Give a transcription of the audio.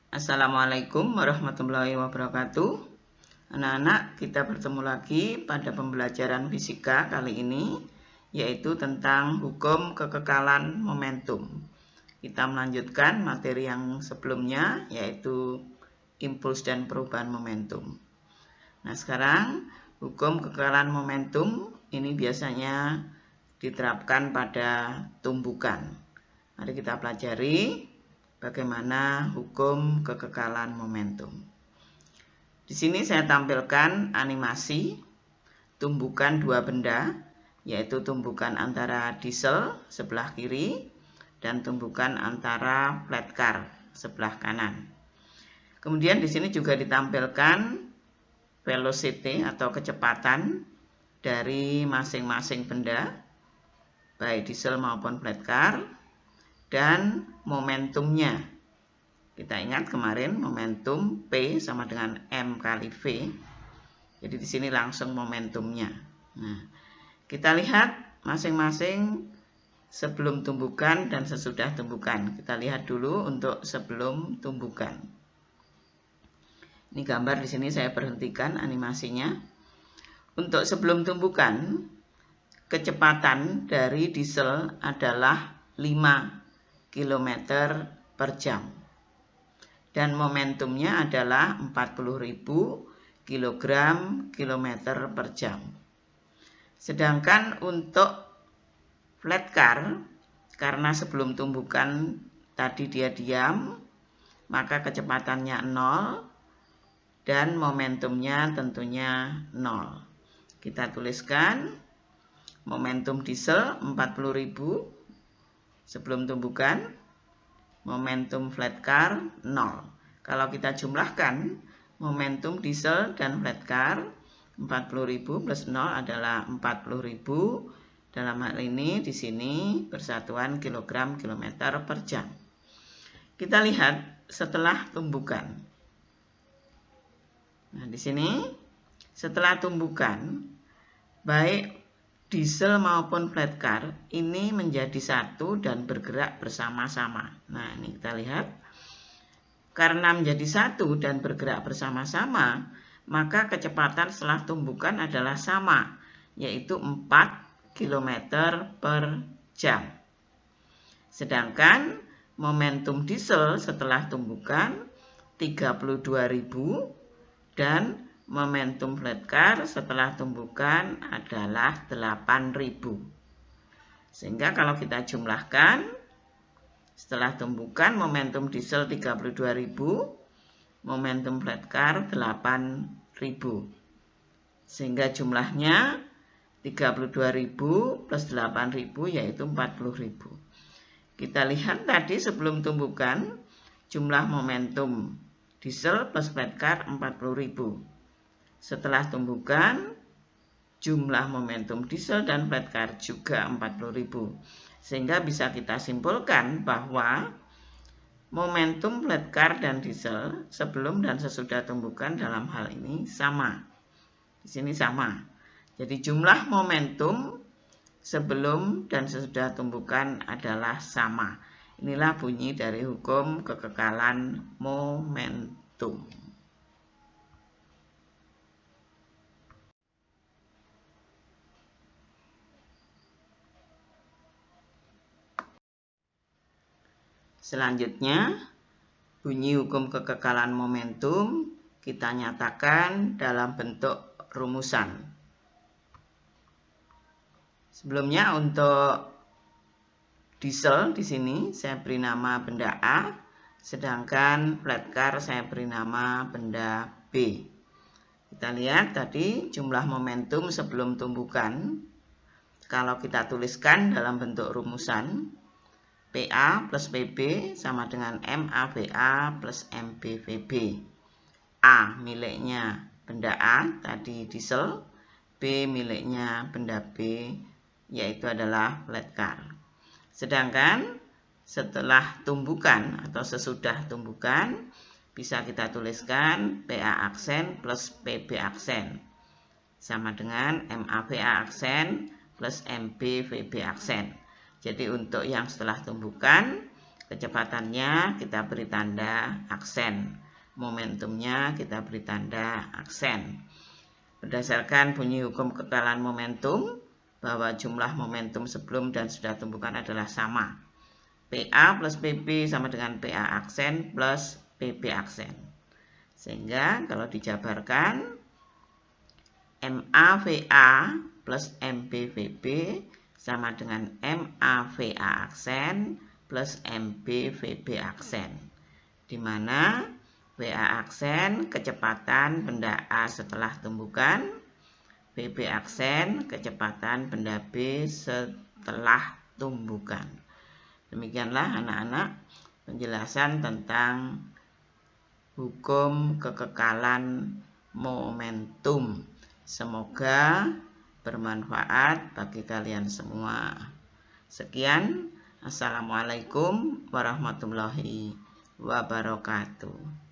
Assalamualaikum warahmatullahi wabarakatuh. Anak-anak, kita bertemu lagi pada pembelajaran fisika kali ini, yaitu tentang hukum kekekalan momentum. Kita melanjutkan materi yang sebelumnya, yaitu impuls dan perubahan momentum. Nah, sekarang hukum kekekalan momentum ini biasanya diterapkan pada tumbukan. Mari kita pelajari bagaimana hukum kekekalan momentum. Di sini saya tampilkan animasi tumbukan dua benda, yaitu tumbukan antara diesel sebelah kiri dan tumbukan antara flat car sebelah kanan. Kemudian di sini juga ditampilkan velocity atau kecepatan dari masing-masing benda, baik diesel maupun flat car, dan momentumnya. Kita ingat kemarin momentum P sama dengan M kali V. Jadi di sini langsung momentumnya. Nah, kita lihat masing-masing sebelum tumbukan dan sesudah tumbukan. Kita lihat dulu untuk sebelum tumbukan. Ini gambar di sini saya berhentikan animasinya. Untuk sebelum tumbukan, kecepatan dari diesel adalah 5 km per jam dan momentumnya adalah 40.000 kg per jam. Sedangkan untuk flat car, karena sebelum tumbukan tadi dia diam, maka kecepatannya 0 dan momentumnya tentunya 0. Kita tuliskan momentum diesel 40.000 sebelum tumbukan, momentum flat car 0. Kalau kita jumlahkan momentum diesel dan flat car, 40.000 plus 0 adalah 40.000. Dalam hal ini di sini persatuan kilogram kilometer per jam. Kita lihat setelah tumbukan. Nah, di sini setelah tumbukan, baik diesel maupun flat car ini menjadi satu dan bergerak bersama-sama. Nah, ini kita lihat. Karena menjadi satu dan bergerak bersama-sama, maka kecepatan setelah tumbukan adalah sama, yaitu 4 km per jam. Sedangkan momentum diesel setelah tumbukan 32.000 dan momentum flat car setelah tumbukan adalah 8.000. Sehingga kalau kita jumlahkan, setelah tumbukan momentum diesel 32.000, momentum flat car 8.000. Sehingga jumlahnya 32.000 plus 8.000 yaitu 40.000. Kita lihat tadi sebelum tumbukan, jumlah momentum diesel plus flat car 40.000. Setelah tumbukan, jumlah momentum diesel dan flat car juga 40.000. Sehingga bisa kita simpulkan bahwa momentum flat car dan diesel sebelum dan sesudah tumbukan dalam hal ini sama. Di sini sama. Jadi jumlah momentum sebelum dan sesudah tumbukan adalah sama. Inilah bunyi dari hukum kekekalan momentum. Selanjutnya, bunyi hukum kekekalan momentum kita nyatakan dalam bentuk rumusan. Sebelumnya untuk diesel di sini saya beri nama benda A, sedangkan flat car saya beri nama benda B. Kita lihat tadi jumlah momentum sebelum tumbukan. Kalau kita tuliskan dalam bentuk rumusan, PA plus PB sama dengan MAVA plus MBVB. A miliknya benda A, tadi diesel. B miliknya benda B, yaitu adalah flat car. Sedangkan setelah tumbukan atau sesudah tumbukan, bisa kita tuliskan PA aksen plus PB aksen. Sama dengan MAVA aksen plus MBVB aksen. Jadi untuk yang setelah tumbukan, Kecepatannya kita beri tanda aksen. Momentumnya kita beri tanda aksen. Berdasarkan bunyi hukum kekekalan momentum, bahwa jumlah momentum sebelum dan sudah tumbukan adalah sama. PA plus PB sama dengan PA aksen plus PB aksen. Sehingga kalau dijabarkan, MAVA plus MBVB sama dengan MAVA aksen plus MBVB aksen. Di mana VA aksen kecepatan benda A setelah tumbukan, BB aksen kecepatan benda B setelah tumbukan. Demikianlah anak-anak penjelasan tentang hukum kekekalan momentum. Semoga bermanfaat bagi kalian semua. Sekian, assalamualaikum warahmatullahi wabarakatuh.